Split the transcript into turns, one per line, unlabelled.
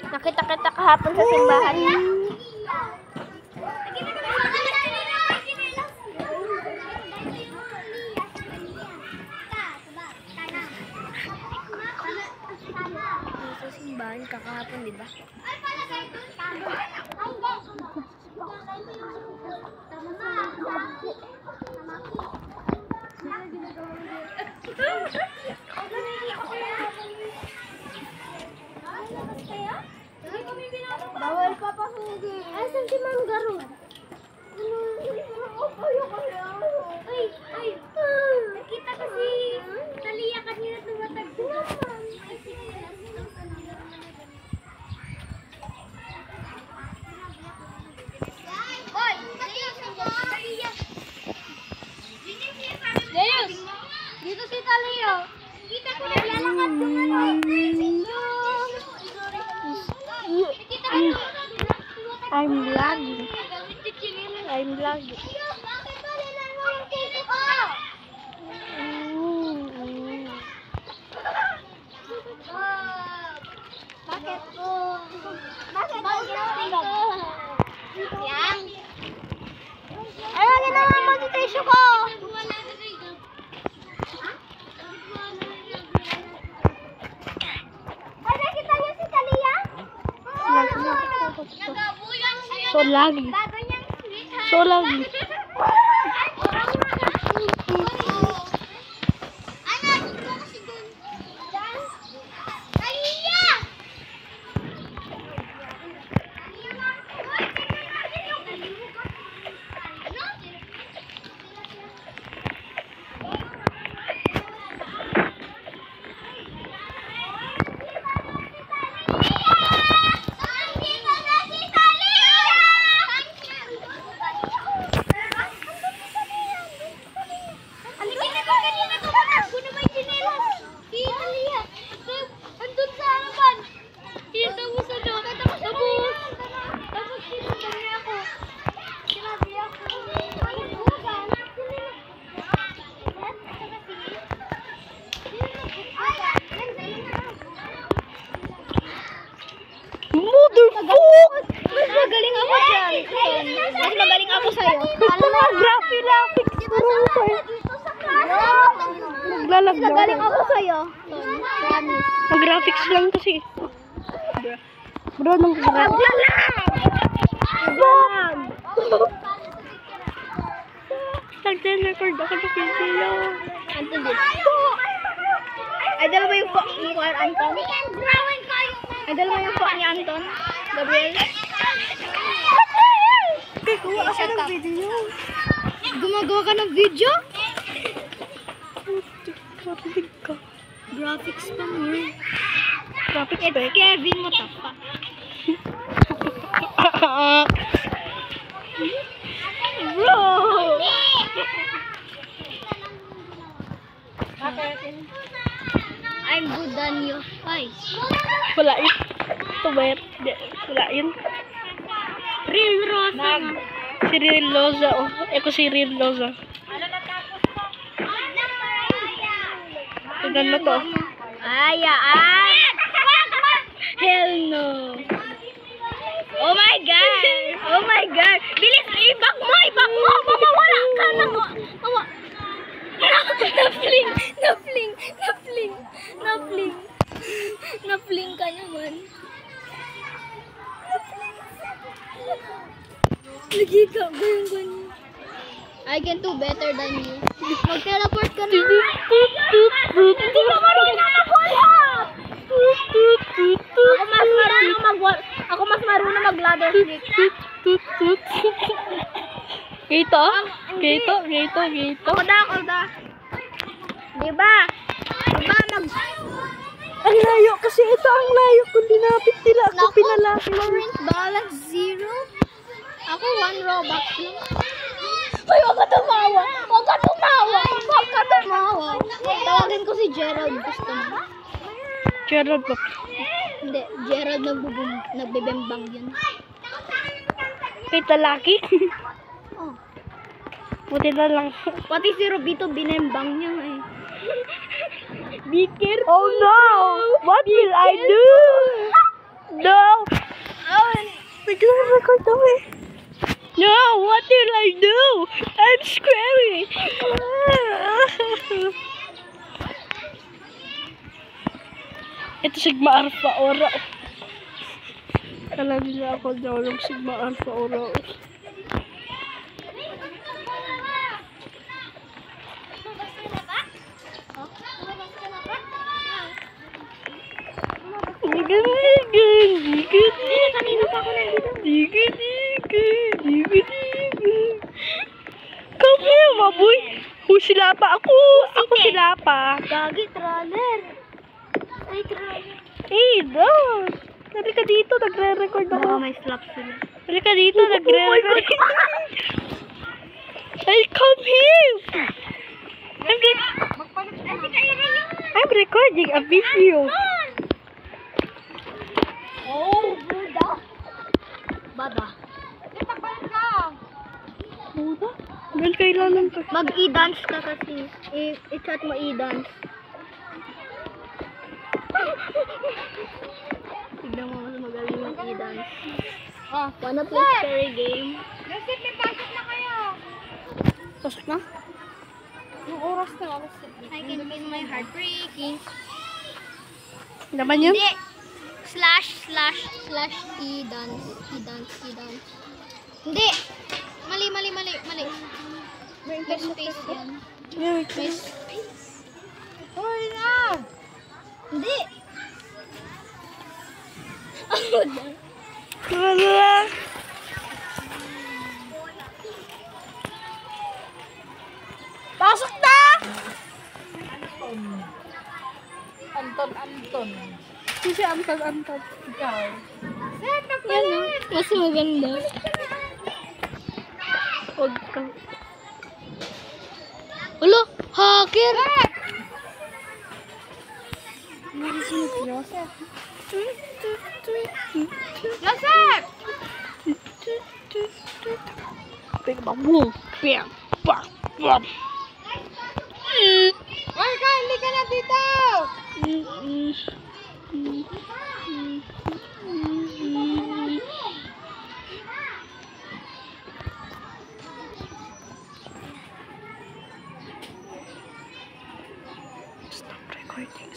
Nakita kita kahapon sa simbahan. Sa simbahan kakahapon, di ba?
Bawal papasukin.
Asan si Ma'am Garo?
Ay! Nakita kasi Talia kanina tumatag. Hoy! Talia!
Darius! Dito si Talio.
Kita ko naglalakad yung ano.
I'm vlogging. I'm vlogging.
Bakit ba nilalaro yung tito ko? Bakit po? Bakit po? Yan.
Ano ginawa mo sa tissue ko?
Ay, nakita niyo si Talia?
So lagi. So lagi. Mas magaling ako dyan. Mas magaling ako sa'yo. Gusto mo graphics. Naglalag
Mas magaling ako sa'yo.
Ang graphics lang kasi. Bro, nung graphics. Nag-record ako ng video.
Anton din. Ay, dala mo yung ni Kuya Anton? Ay, dala mo yung ni Anton? Gabriel?
Gagawa ka ng video.
Gumagawa ka ng video?
Karinig ka.
Graphics pa mo.
Graphics
Eh, Kevin mo tapa.
Bro!
I'm good than you. Ay.
Wala yun. Ito ba yun? Wala yun.
Real Rosa.
Si Real Loza. Oh. Eko si Real Loza. Tignan mo to.
Ay.
Hell no.
Oh my God. Oh my God. Bilis, ibak mo. Mamawala ka na. Napling ka naman. Lagi ka ba yung ganyan? I can do better than you. Mag-teleport ka na. Hindi ka marunong mag-wala. Ako mas marunong mag-ladder trick.
Gito?
Ako da. Diba?
Ang layo kasi ito ang layo kung dinapit nila ako pinalaki.
Current balance 0. Ako 1 Robux lang.
Ay, huwag ka tumawa.
Tawagin ko si Gerald. Gusto mo?
Gerald ba?
Hindi, Gerald nagbibembang yun.
Kay talaki?
Oh.
Buti na lang.
Pati si Robito binembang niya eh. Be careful.
Oh no! What will I do? No! Nagre-record daw eh. No! What will I do? I'm scary! Ito Sigma Alpha Oro. Alam niyo ako daw ng Sigma Alpha Oro.
Kanina pa ako nandito.
Come here, maboy. Sila pa ako. Ako sila pa.
Gagi, traller. Ay, traller.
Hey, doon. Halika dito, nagre-record ako.
Baka may slap sila.
Halika dito, nagre-record. Hey, come here. I'm recording a video.
Oh, Buddha. Bada.
Buda? Well, kailangan ka.
Mag-e-dance ka kasi. I-chat mo e-dance. Tignan mo mas magaling mag-e-dance. Wanna play scary game?
Joseph, may pasok na kayo.
Pasok na?
Yung oras na.
I can feel my heart breaking.
Naman yun?
Hindi. Slash e-dance. E-dance. Hindi. Mali. May space yan. May space.
Hoy na!
Hindi.
Wala.
Pasok na! Anton.
Si Anton.
Ikaw.
Yan o. Mas maganda.
Huwag ka.
Ulo, hacker!
Joseph! Joseph!
Big bang boom. Bam. Bam. Bam.
Ay, ka! Hindi ka na dito!
Stop recording.